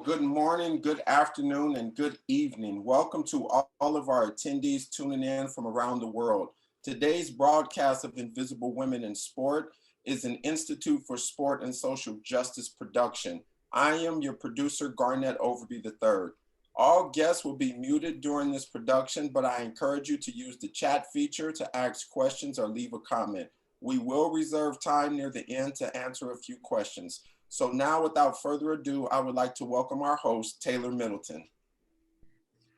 good morning, good afternoon, and good evening. Welcome to all of our attendees tuning in from around the world. Today's broadcast of Invisible Women in Sport is an Institute for Sport and Social Justice production. I am your producer, Garnett Overby III. All guests will be muted during this production, but I encourage you to use the chat feature to ask questions or leave a comment. We will reserve time near the end to answer a few questions. So now, without further ado, I would like to welcome our host, Taylor Middleton.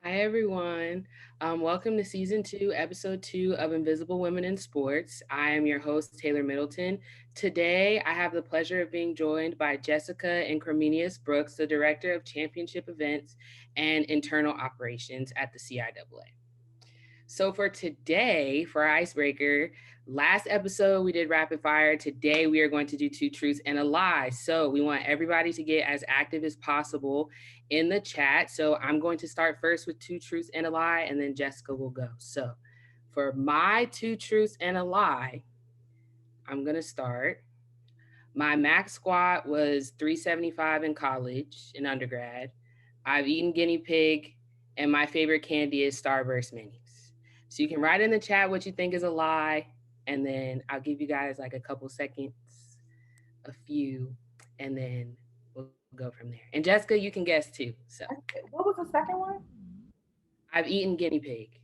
Hi, everyone. Welcome to Season 2, Episode 2 of Invisible Women in Sports. I am your host, Taylor Middleton. Today, I have the pleasure of being joined by Jessica Incorminias-Brooks, the Director of Championship Events and Internal Operations at the CIAA. So for today, for our icebreaker, last episode we did rapid fire. Today we are going to do two truths and a lie. So we want everybody to get as active as possible in the chat. So I'm going to start first with two truths and a lie, and then Jessica will go. So for my two truths and a lie, I'm going to start. My max squat was 375 in college, in undergrad. I've eaten guinea pig, and my favorite candy is Starburst minis. So you can write in the chat what you think is a lie, and then I'll give you guys like a couple seconds, a few, and then we'll go from there. And Jessica, you can guess too. So What was the second one? I've eaten guinea pig.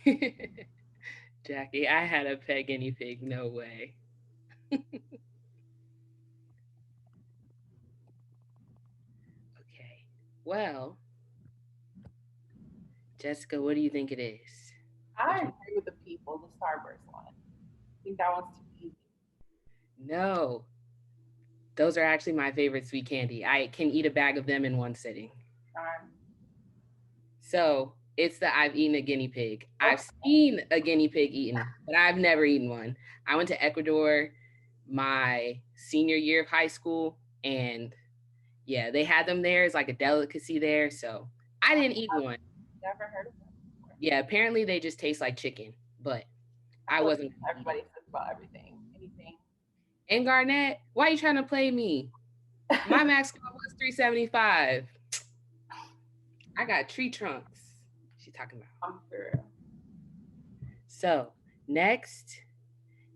Okay. Jackie, I had a pet guinea pig. No way. Okay. Well, Jessica, what do you think it is? I agree with the people, the Starburst one. I think that one's too easy. No, those are actually my favorite sweet candy. I can eat a bag of them in one sitting. Um, So it's the I've eaten a guinea pig. I've seen a guinea pig eaten, but I've never eaten one. I went to Ecuador my senior year of high school, and yeah, they had them there. It's like a delicacy there. So I didn't eat one. Never heard of them before. Yeah, apparently they just taste like chicken, but I wasn't. Everybody says about everything, anything. And Garnett, why are you trying to play me? My max score was 375. I got tree trunks. She's talking about. I'm for real. So next,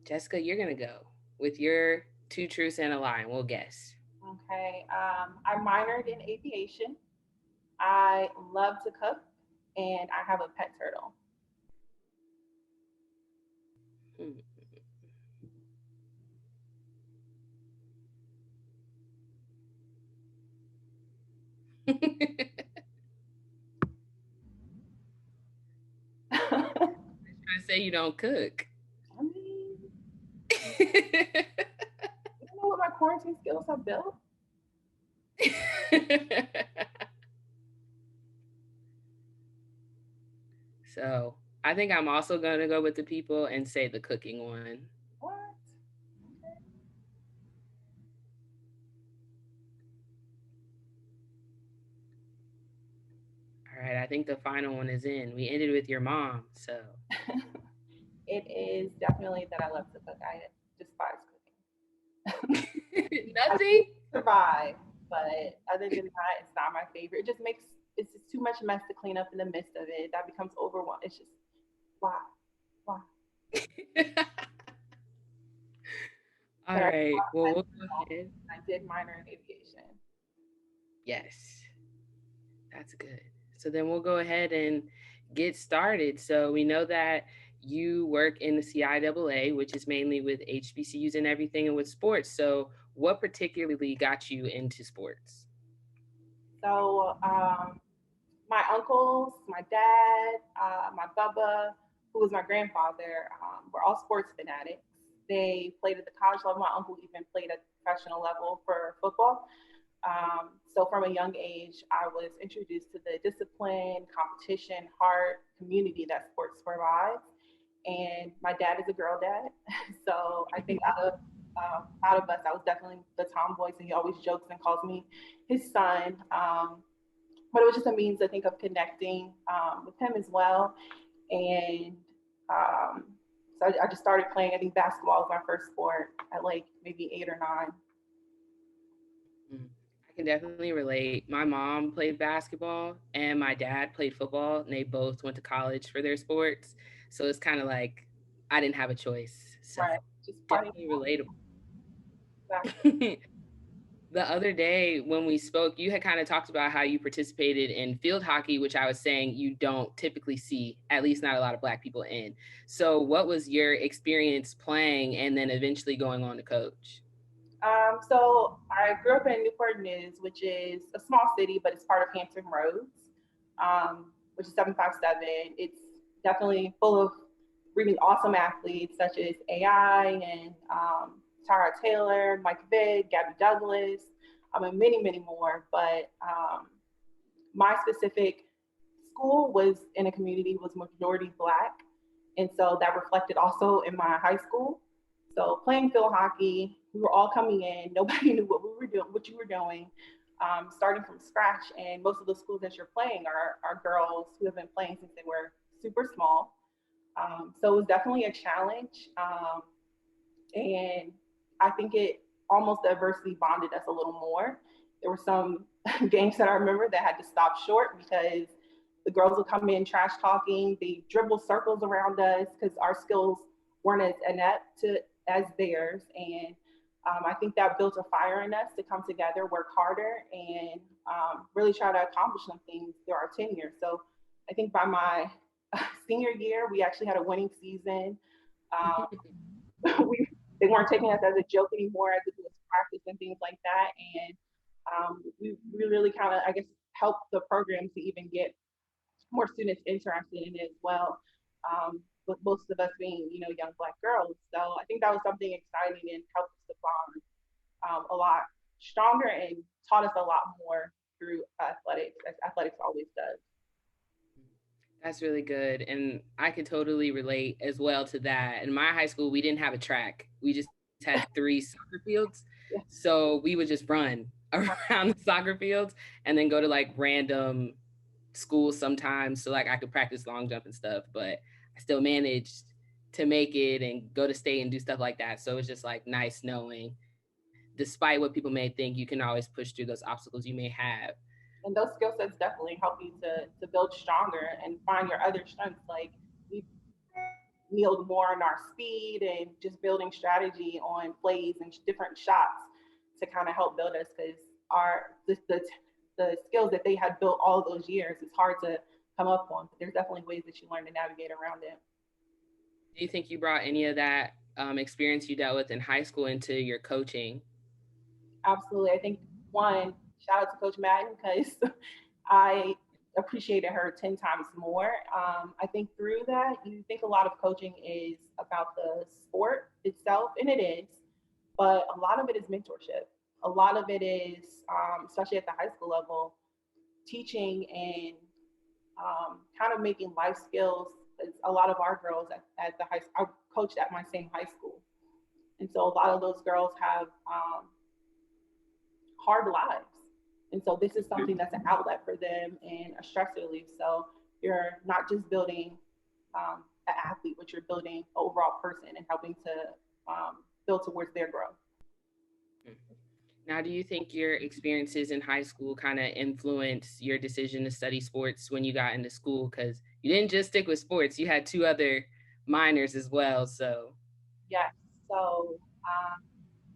Jessica, you're gonna go with your two truths and a lie, and we'll guess. Okay. I minored in aviation. I love to cook, and I have a pet turtle. Hmm. I say you don't cook. I mean, you know what my quarantine skills have built? So I think I'm also gonna go with the people and say the cooking one. What? Okay. All right, I think the final one is in. We ended with your mom, so It is definitely that I love to cook. I despise cooking. nothing. Survive, but other than that, it's not my favorite. It just makes it's just too much mess to clean up in the midst of it. That becomes overwhelming. It's just why, why? All right. Well, we'll go ahead. I did minor in aviation. Yes, that's good. So then we'll go ahead and get started. So we know that you work in the CIAA, which is mainly with HBCUs and everything and with sports. So what particularly got you into sports? So my uncles, my dad, my bubba, who was my grandfather, were all sports fanatics. They played at the college level. My uncle even played at the professional level for football. So from a young age, I was introduced to the discipline, competition, heart, community that sports provides. And my dad is a girl dad. So I think out of out of us, I was definitely the tomboy, so he always jokes and calls me his son. But it was just a means, I think, of connecting with him as well. And um, so I just started playing. I think basketball was my first sport at like maybe 8 or 9. Mm. I can definitely relate. My mom played basketball and my dad played football, and they both went to college for their sports. So it's kind of like I didn't have a choice. So Right. Just partying. definitely relatable. The other day when we spoke, you had kind of talked about how you participated in field hockey, which I was saying you don't typically see, at least not a lot of Black people in. So, what was your experience playing and then eventually going on to coach? So I grew up in Newport News, which is a small city, but it's part of Hampton Roads, which is 757. It's definitely full of really awesome athletes such as AI and Tara Taylor, Mike Vick, Gabby Douglas, and many, many more. But my specific school was in a community was majority Black, and so that reflected also in my high school. So playing field hockey, we were all coming in. Nobody knew what we were doing, what you were doing, starting from scratch. And most of the schools that you're playing are girls who have been playing since they were super small. So it was definitely a challenge. And I think it almost adversely bonded us a little more. There were some games that I remember that had to stop short because the girls would come in trash talking. They dribble circles around us because our skills weren't as inept as theirs. And I think that built a fire in us to come together, work harder, and really try to accomplish some things through our tenure. So I think by my senior year, we actually had a winning season. Um, we they weren't taking us as a joke anymore, as if it was practice and things like that. And we really kind of, I guess, helped the program to even get more students interested in it as well. With most of us being, young Black girls. So I think that was something exciting and helped us to bond a lot stronger and taught us a lot more through athletics, as athletics always does. That's really good. And I could totally relate as well to that. In my high school, we didn't have a track. We just had three soccer fields. Yeah. So we would just run around the soccer fields and then go to like random schools sometimes. So like I could practice long jump and stuff, but I still managed to make it and go to state and do stuff like that. So it's just like nice knowing, despite what people may think, you can always push through those obstacles you may have. And those skill sets definitely help you to build stronger and find your other strengths. Like we kneeled more on our speed and just building strategy on plays and different shots to kind of help build us because the skills that they had built all those years is hard to come up on. But there's definitely ways that you learn to navigate around it. Do you think you brought any of that experience you dealt with in high school into your coaching? Absolutely. I think one, shout out to Coach Madden because I appreciated her 10 times more. I think through that, you think a lot of coaching is about the sport itself, and it is, but a lot of it is mentorship. A lot of it is, especially at the high school level, teaching and kind of making life skills. A lot of our girls at the high school, I coached at my same high school. And so a lot of those girls have hard lives. And so this is something that's an outlet for them and a stress relief. So you're not just building an athlete, but you're building an overall person and helping to build towards their growth. Now, do you think your experiences in high school kind of influenced your decision to study sports when you got into school? Because you didn't just stick with sports, you had two other minors as well. So, Yes. So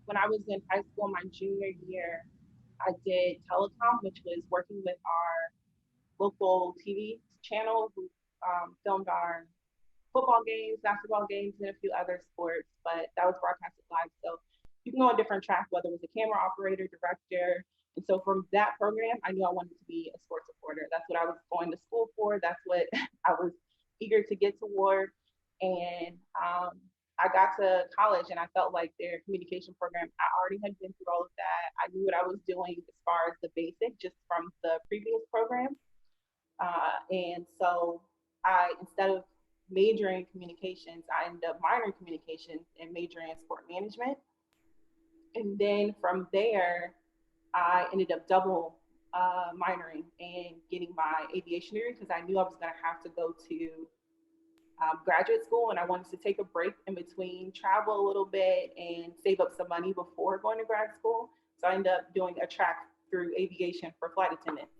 when I was in high school, my junior year, I did telecom, which was working with our local TV channel who filmed our football games, basketball games, and a few other sports, but that was broadcasted live. So you can go on different tracks, whether it was a camera operator, director. And so from that program, I knew I wanted to be a sports reporter. That's what I was going to school for. That's what I was eager to get toward. And I got to college and I felt like their communication program, I already had been through all of that. I knew what I was doing as far as the basic just from the previous program. And so instead of majoring in communications, I ended up minoring in communications and majoring in sport management. And then from there, I ended up double minoring and getting my aviation degree because I knew I was going to have to go to graduate school, and I wanted to take a break in between, travel a little bit, and save up some money before going to grad school. So I ended up doing a track through aviation for flight attendants,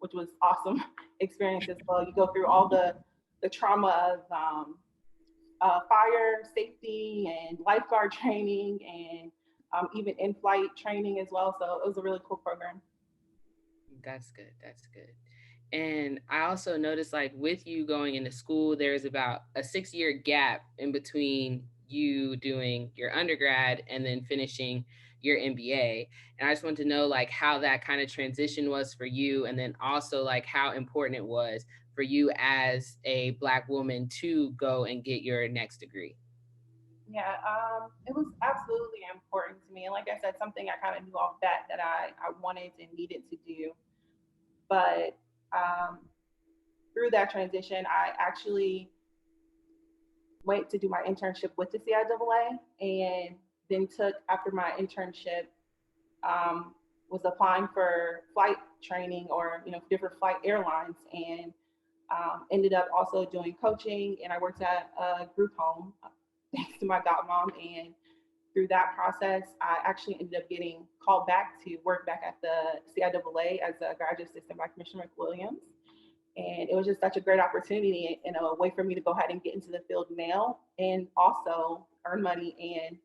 which was awesome experience as well. You go through all the trauma of fire safety and lifeguard training and even in-flight training as well. So it was a really cool program. That's good. That's good. And I also noticed, like, with you going into school, there's about a 6 year gap in between you doing your undergrad and then finishing your MBA. And I just wanted to know, like, how that kind of transition was for you. And then also, like, how important it was for you as a Black woman to go and get your next degree. Yeah, it was absolutely important to me. And like I said, something I kind of knew off bat that I wanted and needed to do. But um, through that transition, I actually went to do my internship with the CIAA, and then took after my internship, was applying for flight training or different flight airlines, and ended up also doing coaching. And I worked at a group home thanks to my godmom. And through that process, I actually ended up getting called back to work back at the CIAA as a graduate assistant by Commissioner McWilliams. And it was just such a great opportunity and a way for me to go ahead and get into the field now and also earn money and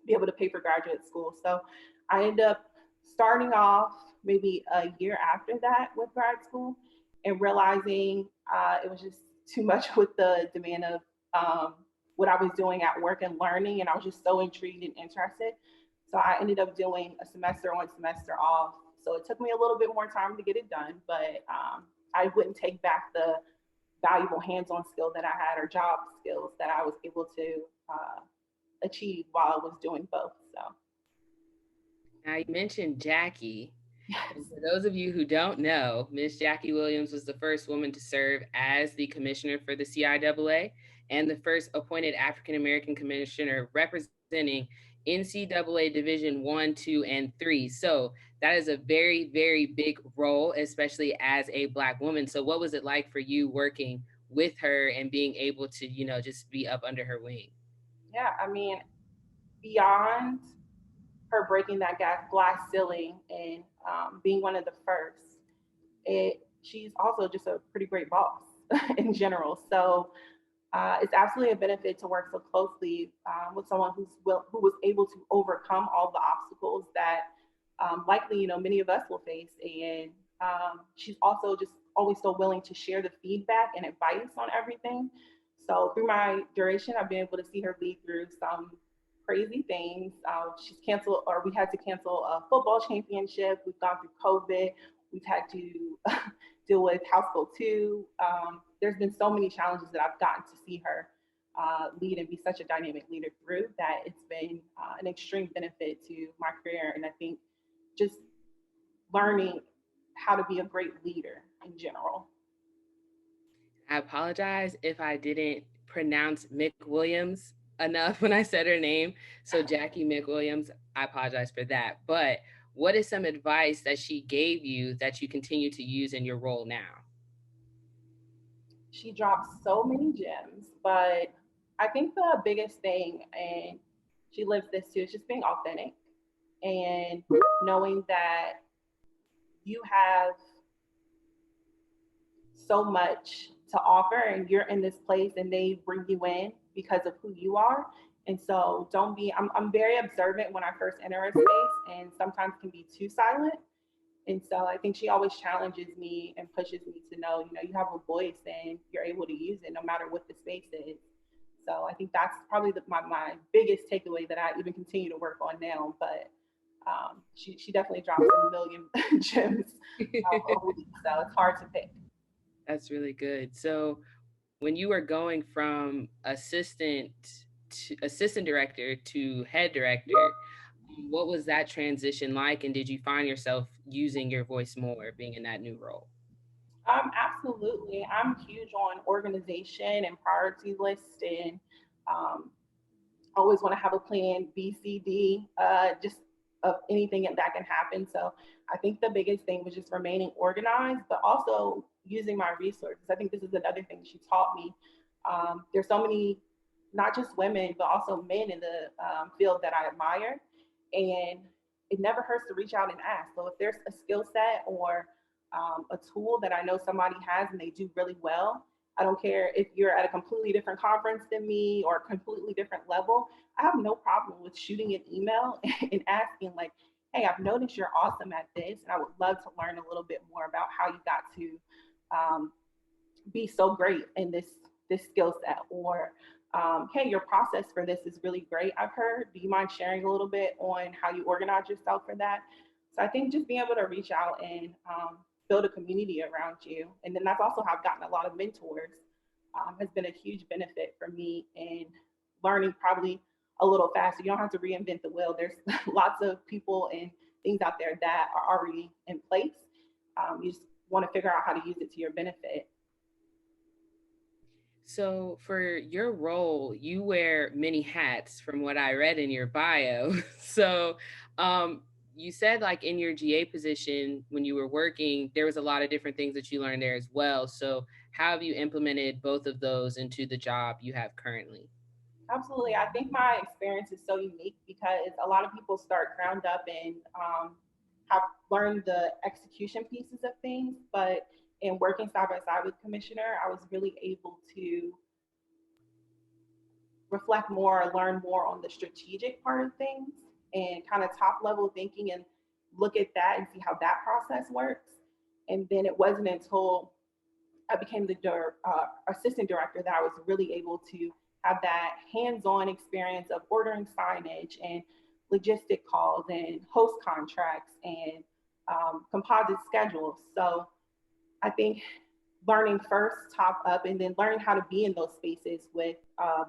be able to pay for graduate school. So I ended up starting off maybe a year after that with grad school and realizing it was just too much with the demand of what I was doing at work and learning. And I was just so intrigued and interested. So I ended up doing a semester on, semester off. So it took me a little bit more time to get it done, but I wouldn't take back the valuable hands-on skills that I had or job skills that I was able to achieve while I was doing both. So Now, you mentioned Jackie. yes. And for those of you who don't know, Miss Jackie Williams was the first woman to serve as the commissioner for the CIAA and the first appointed African American commissioner representing NCAA Division One, Two, and Three. So that is a very, very big role, especially as a Black woman. So what was it like for you working with her and being able to, just be up under her wing? Yeah, I mean, beyond her breaking that glass ceiling and being one of the first, she's also just a pretty great boss in general. So it's absolutely a benefit to work so closely with someone who was able to overcome all the obstacles that likely many of us will face. And she's also just always so willing to share the feedback and advice on everything. So through my duration, I've been able to see her lead through some crazy things. She's canceled, or we had to cancel a football championship. We've gone through COVID. We've had to deal with House Bill 2. There's been so many challenges that I've gotten to see her lead and be such a dynamic leader through, that it's been an extreme benefit to my career. And I think just learning how to be a great leader in general. I apologize if I didn't pronounce Mick Williams enough when I said her name. So Jackie Mick Williams, I apologize for that. But what is some advice that she gave you that you continue to use in your role now? She drops so many gems, but I think the biggest thing, and she lives this too, is just being authentic and knowing that you have so much to offer and you're in this place and they bring you in because of who you are. And so don't be, I'm very observant when I first enter a space and sometimes can be too silent. And so I think she always challenges me and pushes me to know, you have a voice and you're able to use it no matter what the space is. So I think that's probably my biggest takeaway that I even continue to work on now. But she definitely drops a million gems a week, so it's hard to pick. That's really good. So when you were going from assistant director to head director, what was that transition like? And did you find yourself using your voice more being in that new role? Absolutely. I'm huge on organization and priority list and um, always want to have a plan B, C, D, just of anything that can happen. So I think the biggest thing was just remaining organized, but also using my resources. I think this is another thing she taught me. There's so many, not just women, but also men in the field that I admire. And it never hurts to reach out and ask. So if there's a skill set or a tool that I know somebody has and they do really well, I don't care if you're at a completely different conference than me or a completely different level. I have no problem with shooting an email and asking, like, hey, I've noticed you're awesome at this, and I would love to learn a little bit more about how you got to be so great in this skill set. Or hey, your process for this is really great, I've heard. Do you mind sharing a little bit on how you organize yourself for that? So I think just being able to reach out and build a community around you. And then that's also how I've gotten a lot of mentors, has been a huge benefit for me in learning probably a little faster. You don't have to reinvent the wheel. There's lots of people and things out there that are already in place. You just want to figure out how to use it to your benefit. So for your role, you wear many hats from what I read in your bio. So um, you said like in your GA position when you were working, there was a lot of different things that you learned there as well. So how have you implemented both of those into the job you have currently? Absolutely. I think my experience is so unique because a lot of people start ground up and have learned the execution pieces of things. But in working side by side with Commissioner, I was really able to reflect more, learn more on the strategic part of things and kind of top level thinking and look at that and see how that process works. And then it wasn't until I became the assistant director that I was really able to have that hands-on experience of ordering signage and logistic calls and host contracts and composite schedules. So I think learning first top up and then learning how to be in those spaces with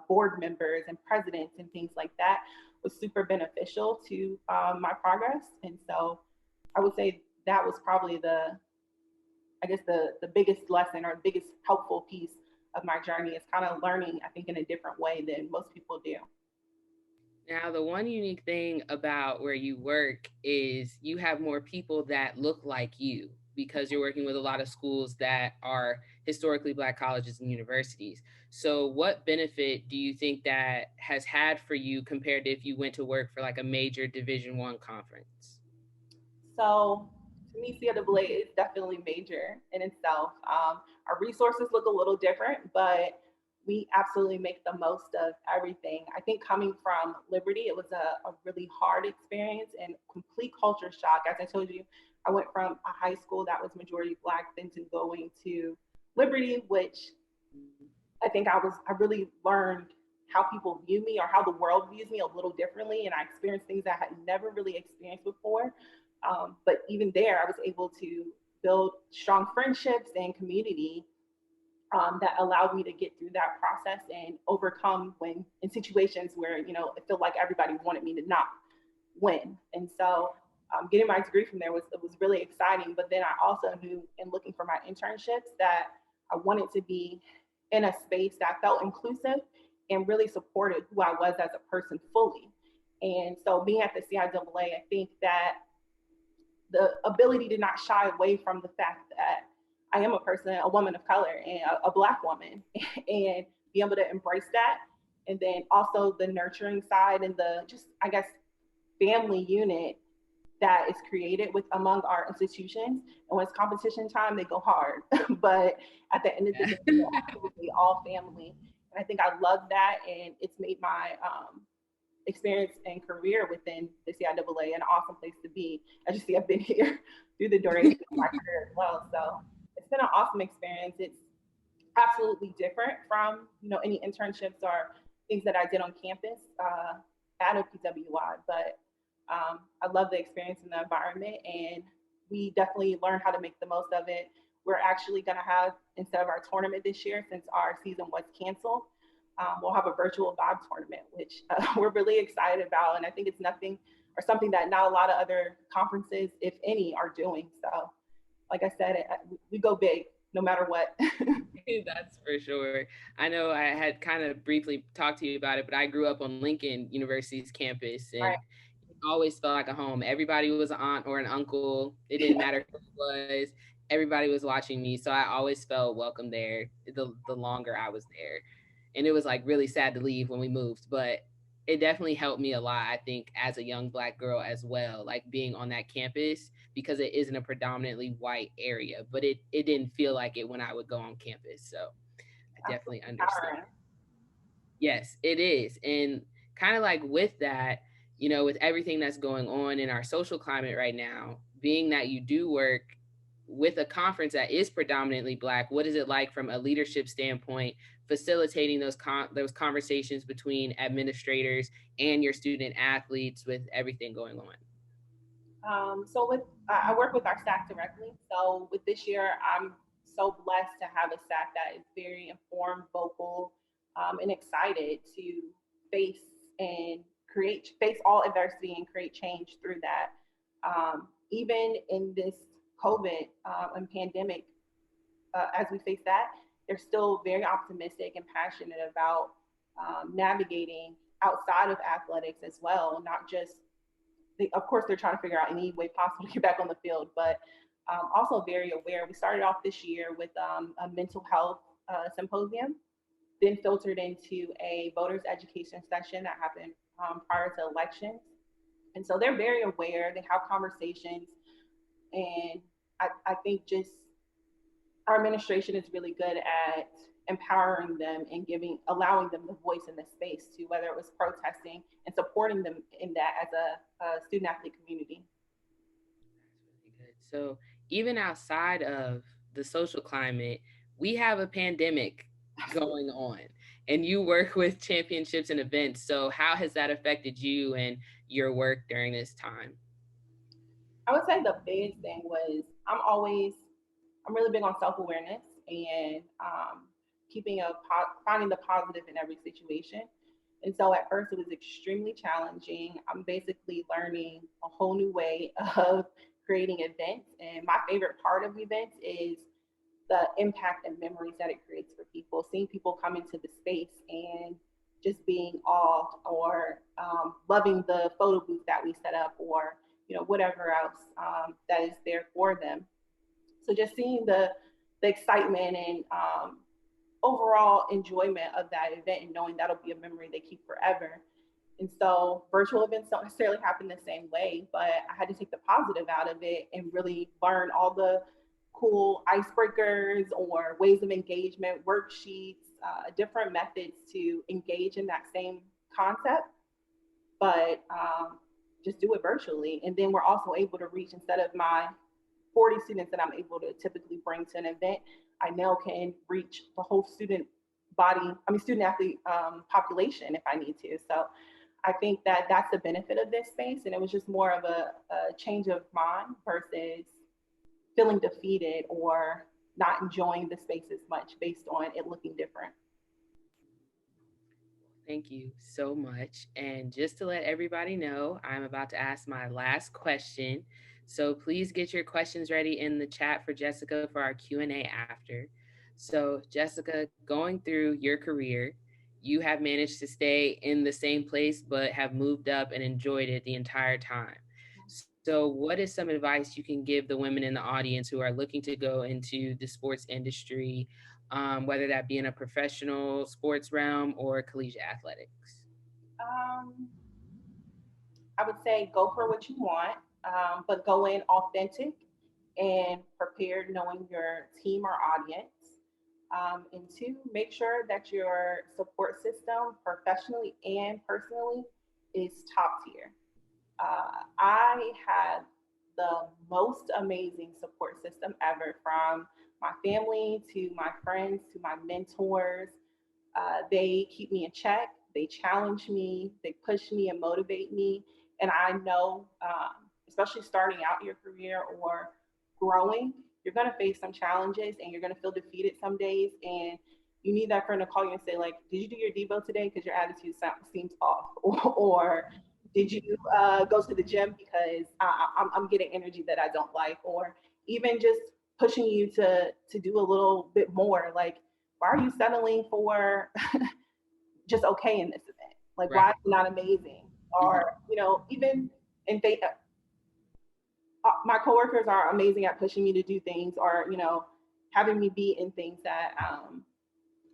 board members and presidents and things like that was super beneficial to my progress. And so I would say that was probably I guess the biggest lesson or the biggest helpful piece of my journey is kind of learning, I think, in a different way than most people do. Now, the one unique thing about where you work is you have more people that look like you because you're working with a lot of schools that are historically Black colleges and universities. So, what benefit do you think that has had for you compared to if you went to work for like a major Division I conference? So to me, CWA is definitely major in itself. Our resources look a little different, but we absolutely make the most of everything. I think coming from Liberty, it was a really hard experience and complete culture shock. As I told you, I went from a high school that was majority Black then to going to Liberty, which I think I really learned how people view me or how the world views me a little differently. And I experienced things I had never really experienced before. But even there, I was able to build strong friendships and community that allowed me to get through that process and overcome when in situations where, it felt like everybody wanted me to not win. And so getting my degree from there was really exciting. But then I also knew in looking for my internships that I wanted to be in a space that felt inclusive and really supported who I was as a person fully. And so being at the CIAA, I think that the ability to not shy away from the fact that I am a person, a woman of color, and a Black woman, and be able to embrace that. And then also the nurturing side and the just, I guess, family unit that is created with among our institutions. And when it's competition time, they go hard. But at the end of the day, we're absolutely all family. And I think I love that. And it's made my experience and career within the CIAA an awesome place to be. As you see, I've been here through the duration of my career as well. So it's been an awesome experience. It's absolutely different from any internships or things that I did on campus at OPWI, but I love the experience in the environment, and we definitely learn how to make the most of it. We're actually going to have, instead of our tournament this year, since our season was canceled, we'll have a virtual vibe tournament, which we're really excited about. And I think it's nothing or something that not a lot of other conferences, if any, are doing. So, like I said, we go big no matter what. That's for sure. I know I had kind of briefly talked to you about it, but I grew up on Lincoln University's campus and Right. it always felt like a home. Everybody was an aunt or an uncle. It didn't matter who it was. Everybody was watching me. So I always felt welcome there the longer I was there. And it was like really sad to leave when we moved, but it definitely helped me a lot, I think, as a young Black girl as well, like being on that campus because it isn't a predominantly white area, but it didn't feel like it when I would go on campus. So I definitely Absolutely understand. empowering. Yes, it is. And kind of like with that, you know, with everything that's going on in our social climate right now, being that you do work with a conference that is predominantly Black, what is it like from a leadership standpoint, facilitating those conversations between administrators and your student athletes with everything going on? So with I work with our staff directly. So with this year, I'm so blessed to have a staff that is very informed, vocal, and excited to face and face all adversity and create change through that. Even in this COVID and pandemic, as we face that, they're still very optimistic and passionate about navigating outside of athletics as well, not just of course, they're trying to figure out any way possible to get back on the field, but also very aware. We started off this year with a mental health symposium, then filtered into a voters education session that happened prior to elections. And so they're very aware. They have conversations, and I think just our administration is really good at empowering them and allowing them the voice in the space to whether it was protesting and supporting them in that as a student athlete community. That's really good. So even outside of the social climate, we have a pandemic going on and you work with championships and events. So how has that affected you and your work during this time? I would say the biggest thing was I'm really big on self awareness and finding the positive in every situation. And so at first it was extremely challenging. I'm basically learning a whole new way of creating events. And my favorite part of events is the impact and memories that it creates for people, seeing people come into the space and just being awed or loving the photo booth that we set up or whatever else that is there for them. So just seeing the excitement and overall enjoyment of that event and knowing that'll be a memory they keep forever. And so virtual events don't necessarily happen the same way, but I had to take the positive out of it and really learn all the cool icebreakers or ways of engagement, worksheets, different methods to engage in that same concept, but just do it virtually. And then we're also able to reach, instead of my 40 students that I'm able to typically bring to an event, I now can reach the whole student athlete population if I need to. So I think that that's the benefit of this space. And it was just more of a change of mind versus feeling defeated or not enjoying the space as much based on it looking different. Thank you so much. And just to let everybody know, I'm about to ask my last question. So please get your questions ready in the chat for Jessica for our Q&A after. So Jessica, going through your career, you have managed to stay in the same place but have moved up and enjoyed it the entire time. So what is some advice you can give the women in the audience who are looking to go into the sports industry, whether that be in a professional sports realm or collegiate athletics? Um, I would say go for what you want, but go in authentic and prepared, knowing your team or audience. And two, make sure that your support system, professionally and personally, is top tier. I have the most amazing support system ever, from my family to my friends to my mentors. They keep me in check, they challenge me, they push me and motivate me. And I know, especially starting out your career or growing, you're going to face some challenges and you're going to feel defeated some days. And you need that friend to call you and say, like, did you do your Devo today? Because your attitude seems off. Or did you go to the gym because I'm getting energy that I don't like? Or even just pushing you to do a little bit more. Like, why are you settling for just okay in this event? Like, Right. why is it not amazing? Mhm. Or, even in my coworkers are amazing at pushing me to do things, or, having me be in things that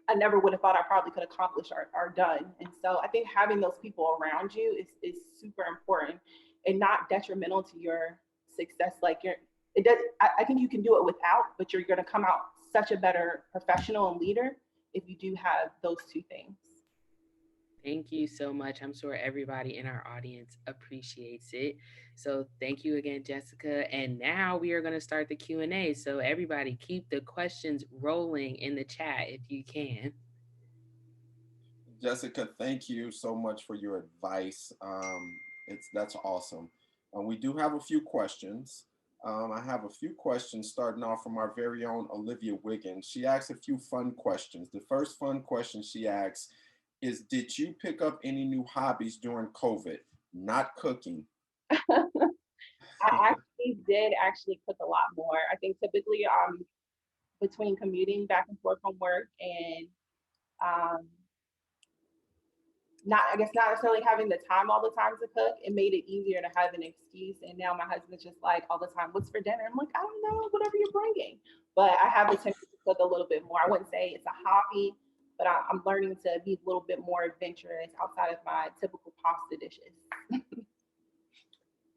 I never would have thought I probably could accomplish or done. And so I think having those people around you is super important and not detrimental to your success. Like it does. I think you can do it without, but you're going to come out such a better professional and leader if you do have those two things. Thank you so much. I'm sure everybody in our audience appreciates it. So thank you again, Jessica. And now we are going to start the Q&A. So everybody keep the questions rolling in the chat if you can. Jessica, thank you so much for your advice. That's awesome. We do have a few questions. I have a few questions starting off from our very own Olivia Wiggins. She asks a few fun questions. The first fun question she asks is, did you pick up any new hobbies during COVID? Not cooking. I actually did actually cook a lot more. I think typically between commuting back and forth from work and um, not I guess not necessarily having the time all the time to cook, it made it easier to have an excuse. And now my husband's just like all the time, what's for dinner? I'm like, I don't know, whatever you're bringing. But I have the tendency to cook a little bit more. I wouldn't say it's a hobby, but I'm learning to be a little bit more adventurous outside of my typical pasta dishes.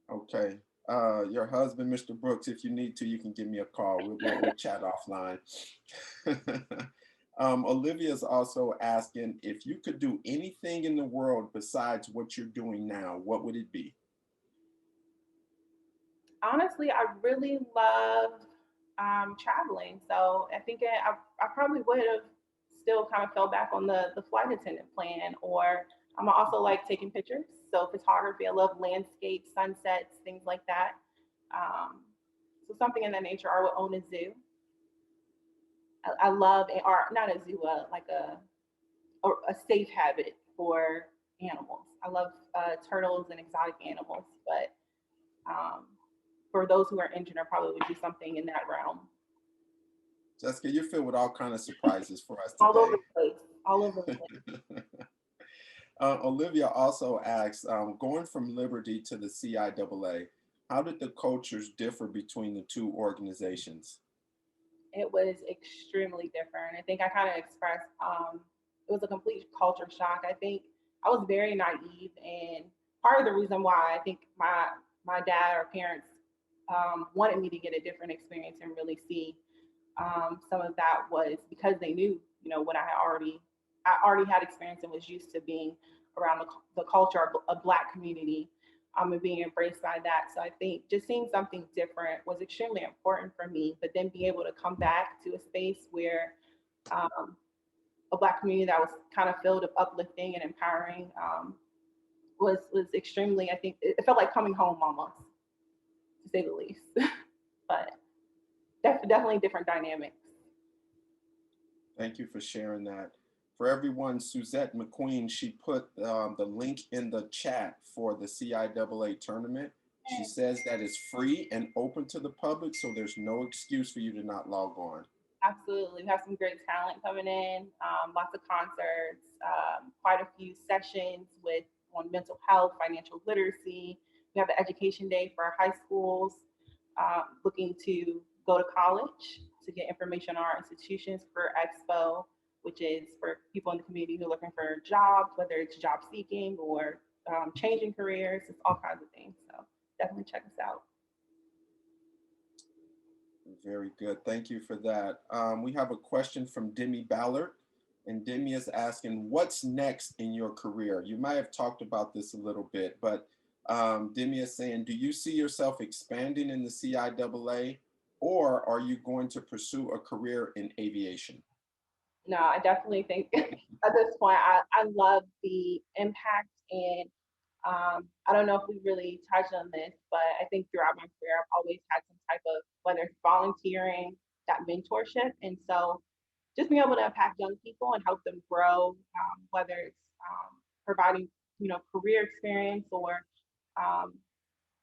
Okay. Your husband, Mr. Brooks, if you need to, you can give me a call. We'll chat offline. Olivia is also asking, if you could do anything in the world besides what you're doing now, what would it be? Honestly, I really love traveling. So I think I probably would have still kind of fell back on the flight attendant plan, or I'm also like taking pictures. So photography, I love landscapes, sunsets, things like that. Um, so something in that nature. I would own a zoo. I love or not a zoo, like a safe habitat for animals. I love turtles and exotic animals, but um, for those who are injured, I probably would do something in that realm. Jessica, you're filled with all kind of surprises for us All over today. the place, all over the place. Olivia also asks, going from Liberty to the CIAA, how did the cultures differ between the two organizations? It was extremely different. I think I kind of expressed it was a complete culture shock. I think I was very naive, and part of the reason why I think my dad or parents wanted me to get a different experience and really see some of that was because they knew, what I already had experience and was used to being around the culture of a Black community, and being embraced by that. So I think just seeing something different was extremely important for me. But then be able to come back to a space where um, a Black community that was kind of filled of uplifting and empowering was extremely. I think it felt like coming home almost, to say the least. But definitely different dynamics. Thank you for sharing that. For everyone, Suzette McQueen, she put the link in the chat for the CIAA tournament. She says that it's free and open to the public, so there's no excuse for you to not log on. Absolutely. We have some great talent coming in, lots of concerts, quite a few sessions on mental health, financial literacy. We have the education day for our high schools looking to go to college to get information on our institutions, for Expo, which is for people in the community who are looking for jobs, whether it's job seeking or changing careers. It's all kinds of things. So definitely check us out. Very good. Thank you for that. We have a question from Demi Ballard, and Demi is asking, what's next in your career? You might have talked about this a little bit, but Demi is saying, do you see yourself expanding in the CIAA, or are you going to pursue a career in aviation? No, I definitely think at this point, I love the impact. And I don't know if we really touched on this, but I think throughout my career, I've always had some type of, whether it's volunteering, that mentorship. And so just being able to impact young people and help them grow, whether it's providing, career experience or um,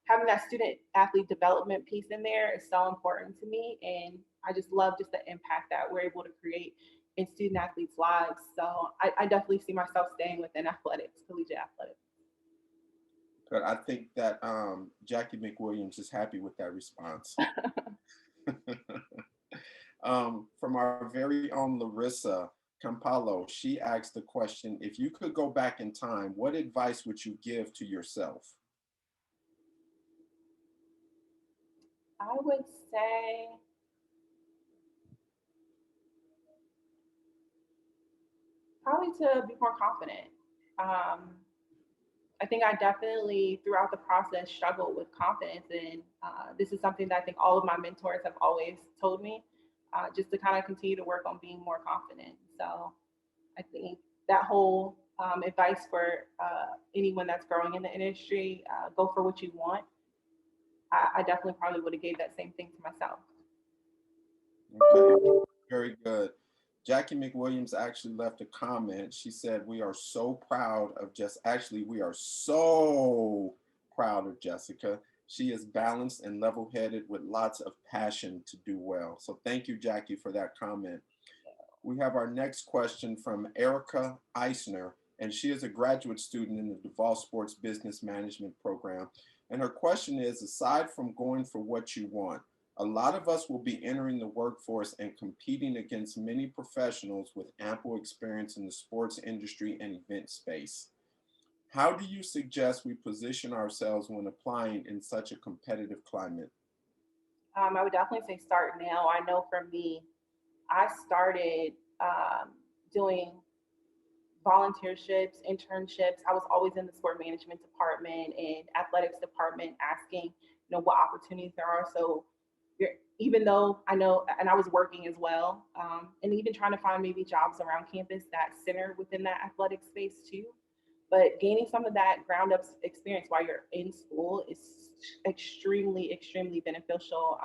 having that student athlete development piece in there is so important to me. And I just love just the impact that we're able to create in student athletes' lives. So I definitely see myself staying within athletics, collegiate athletics. But I think that Jackie McWilliams is happy with that response. From our very own Larissa Campalo, she asked the question, if you could go back in time, what advice would you give to yourself? I would say probably to be more confident. Um, I think I definitely, throughout the process, struggled with confidence. And this is something that I think all of my mentors have always told me, just to kind of continue to work on being more confident. So I think that whole advice for anyone that's growing in the industry, go for what you want. I definitely probably would have gave that same thing to myself. Okay, very good. Jackie McWilliams actually left a comment. She said, we are so proud of we are so proud of Jessica. She is balanced and level-headed with lots of passion to do well. So thank you, Jackie, for that comment. We have our next question from Erica Eisner, and she is a graduate student in the Duval Sports Business Management program. And her question is, aside from going for what you want, a lot of us will be entering the workforce and competing against many professionals with ample experience in the sports industry and event space. How do you suggest we position ourselves when applying in such a competitive climate? I would definitely say start now. I know for me, I started doing volunteerships, internships. I was always in the sport management department and athletics department asking, what opportunities there are. So even though I know, and I was working as well, and even trying to find maybe jobs around campus that center within that athletic space too. But gaining some of that ground up experience while you're in school is extremely, extremely beneficial.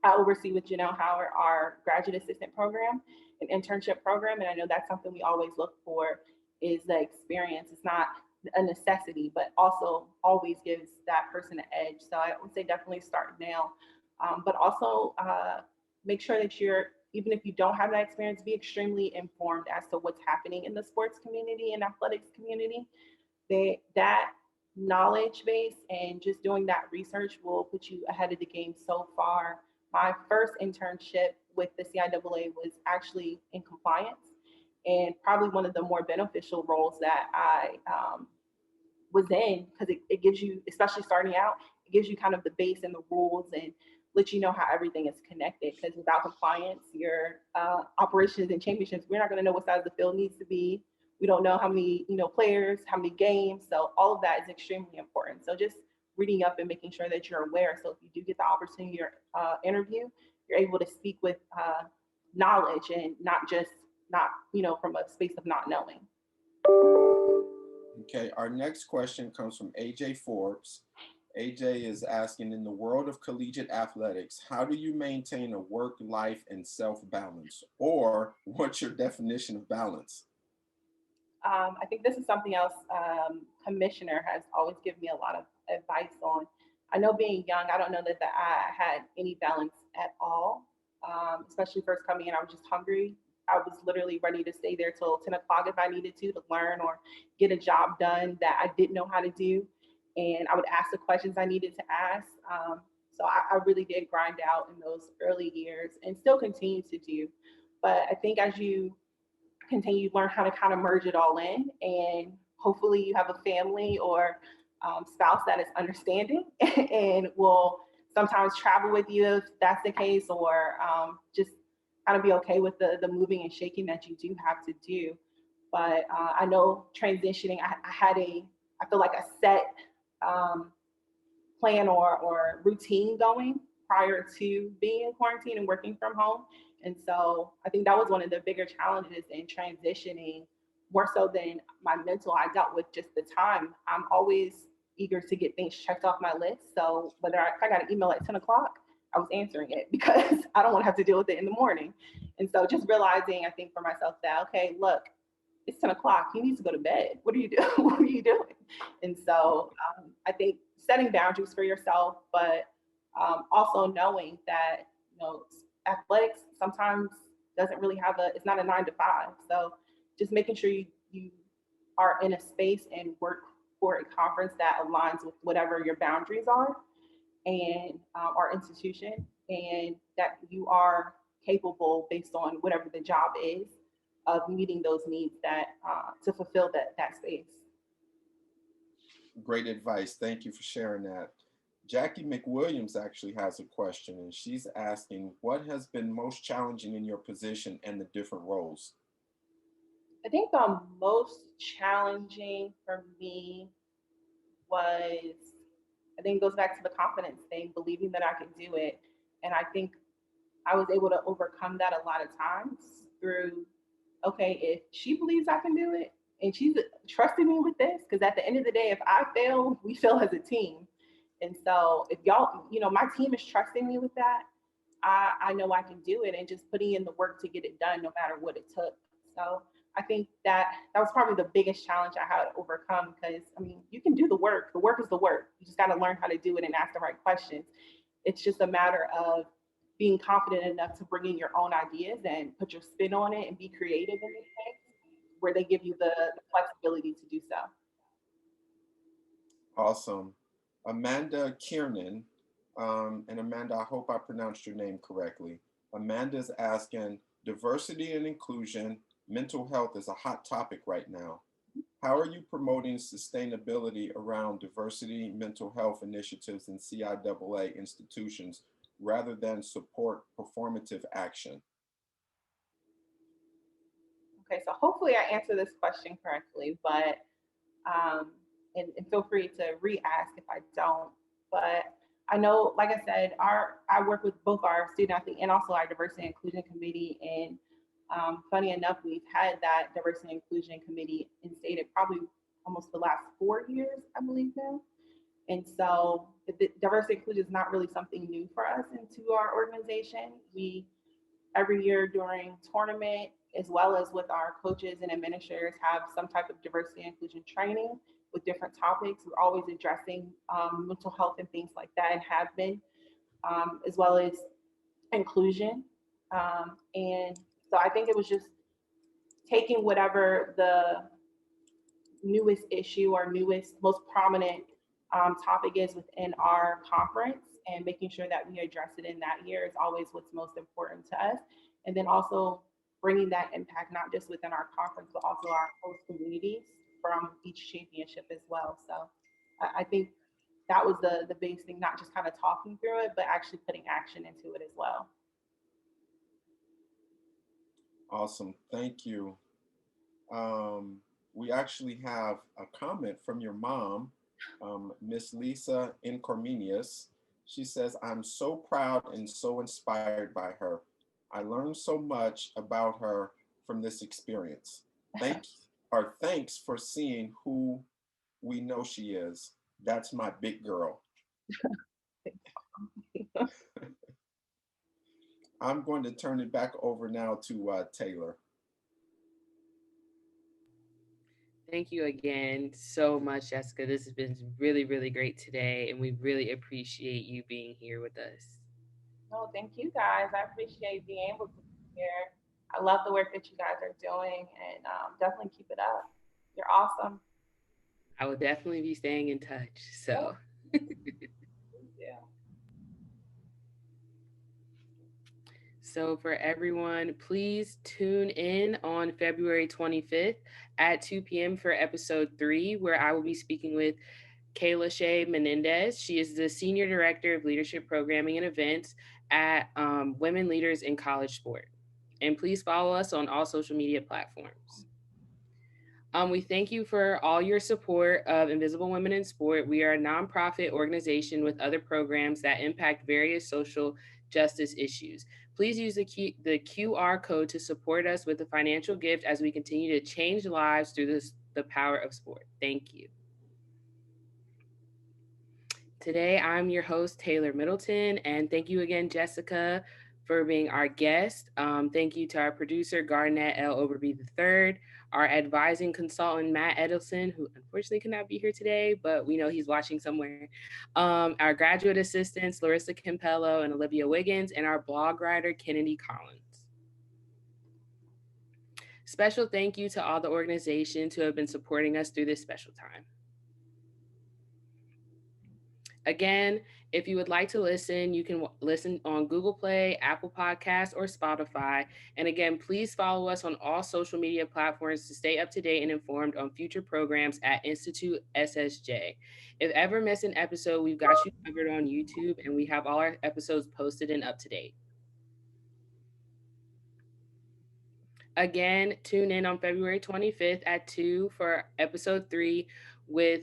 I oversee with Janelle Howard our graduate assistant program, an internship program, and I know that's something we always look for is the experience. It's not a necessity, but also always gives that person an edge. So I would say definitely start now, but also make sure that you're, even if you don't have that experience, be extremely informed as to what's happening in the sports community and athletics community. That knowledge base and just doing that research will put you ahead of the game so far. My first internship with the CIAA was actually in compliance, and probably one of the more beneficial roles that I was in, because it gives you, especially starting out, it gives you kind of the base and the rules and let you know how everything is connected. Because without compliance, your operations and championships, we're not going to know what size the field needs to be. We don't know how many players, how many games. So all of that is extremely important. So just reading up and making sure that you're aware. So if you do get the opportunity or interview, you're able to speak with knowledge and not from a space of not knowing. Okay, our next question comes from AJ Forbes. AJ is asking, in the world of collegiate athletics, how do you maintain a work life and self-balance? Or what's your definition of balance? I think this is something else Commissioner has always given me a lot of advice on. I know being young, I don't know that I had any balance at all, especially first coming in. I was just hungry. I was literally ready to stay there till 10 o'clock if I needed to learn or get a job done that I didn't know how to do. And I would ask the questions I needed to ask. So I really did grind out in those early years and still continue to do. But I think as you continue to learn how to kind of merge it all in, and hopefully you have a family or spouse that is understanding and will sometimes travel with you if that's the case, or just kind of be okay with the moving and shaking that you do have to do. But I know transitioning, I feel like a set plan or routine going prior to being in quarantine and working from home. And so I think that was one of the bigger challenges in transitioning, more so than my mental. I dealt with just the time. I'm always eager to get things checked off my list. So if I got an email at 10 o'clock, I was answering it because I don't want to have to deal with it in the morning. And so just realizing, I think for myself that, okay, look, it's 10 o'clock. You need to go to bed. What are you doing? What are you doing? And so I think setting boundaries for yourself, but also knowing that, athletics, sometimes doesn't really have it's not a 9 to 5. So just making sure you are in a space and work for a conference that aligns with whatever your boundaries are and our institution, and that you are capable based on whatever the job is of meeting those needs that to fulfill that space. Great advice. Thank you for sharing that. Jackie McWilliams actually has a question, and she's asking, what has been most challenging in your position and the different roles? I think the most challenging for me was, I think it goes back to the confidence thing, believing that I could do it. And I think I was able to overcome that a lot of times through, okay, if she believes I can do it and she's trusting me with this, because at the end of the day, if I fail, we fail as a team. And so if y'all, my team is trusting me with that, I know I can do it, and just putting in the work to get it done no matter what it took. So I think that was probably the biggest challenge I had to overcome, because I mean, you can do the work. The work is the work. You just got to learn how to do it and ask the right questions. It's just a matter of being confident enough to bring in your own ideas and put your spin on it and be creative in this case, where they give you the flexibility to do so. Awesome. Amanda Kiernan, and Amanda, I hope I pronounced your name correctly. Amanda's asking, diversity and inclusion, mental health is a hot topic right now. How are you promoting sustainability around diversity, mental health initiatives in CIAA institutions rather than support performative action? Okay, so hopefully I answer this question correctly, but um, and feel free to re-ask if I don't. But I know, like I said, I work with both our student athlete and also our diversity and inclusion committee. And funny enough, we've had that diversity and inclusion committee instated probably almost the last 4 years, I believe now. And so the diversity and inclusion is not really something new for us into our organization. We every year during tournament, as well as with our coaches and administrators, have some type of diversity and inclusion training with different topics. We're always addressing mental health and things like that, and have been, as well as inclusion. And so I think it was just taking whatever the newest issue or newest, most prominent topic is within our conference, and making sure that we address it in that year is always what's most important to us. And then also bringing that impact not just within our conference, but also our host communities from each championship as well. So I think that was the biggest thing, not just kind of talking through it, but actually putting action into it as well. Awesome. Thank you. Um, we actually have a comment from your mom, Miss Lisa Incorminias. She says, I'm so proud and so inspired by her. I learned so much about her from this experience. Thanks for seeing who we know she is. That's my big girl. I'm going to turn it back over now to Taylor. Thank you again so much, Jessica. This has been really, really great today, and we really appreciate you being here with us. No, thank you guys. I appreciate being able to be here. I love the work that you guys are doing, and definitely keep it up. You're awesome. I will definitely be staying in touch. So, Yeah. so for everyone, please tune in on February 25th at 2 p.m. for episode 3, where I will be speaking with Kayla Shea Menendez. She is the Senior Director of Leadership Programming and Events at Women Leaders in College Sport. And please follow us on all social media platforms. We thank you for all your support of Invisible Women in Sport. We are a nonprofit organization with other programs that impact various social justice issues. Please use the QR code to support us with a financial gift as we continue to change lives through the power of sport. Thank you. Today, I'm your host, Taylor Middleton, and thank you again, Jessica, for being our guest. Thank you to our producer, Garnett L. Overby III, our advising consultant, Matt Edelson, who unfortunately could not be here today, but we know he's watching somewhere. Our graduate assistants, Larissa Campello and Olivia Wiggins, and our blog writer, Kennedy Collins. Special thank you to all the organizations who have been supporting us through this special time. Again, if you would like to listen, you can listen on Google Play, Apple Podcasts, or Spotify. And again, please follow us on all social media platforms to stay up to date and informed on future programs at Institute SSJ. If ever miss an episode, we've got you covered on YouTube, and we have all our episodes posted and up to date. Again, tune in on February 25th at 2 for episode 3 with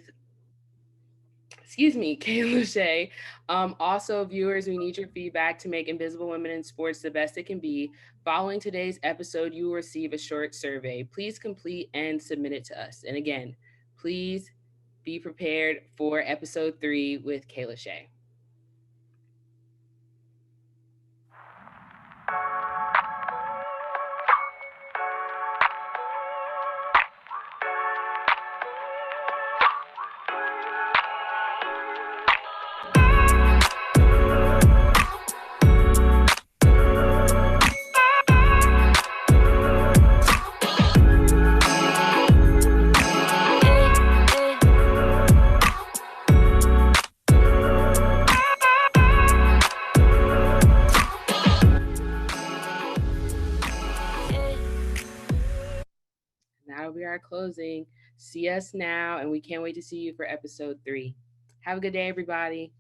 Kayla Shea. Also, viewers, we need your feedback to make Invisible Women in Sports the best it can be. Following today's episode, you will receive a short survey. Please complete and submit it to us. And again, please be prepared for episode 3 with Kayla Shea. That'll be our closing. See us now, and we can't wait to see you for episode 3. Have a good day, everybody.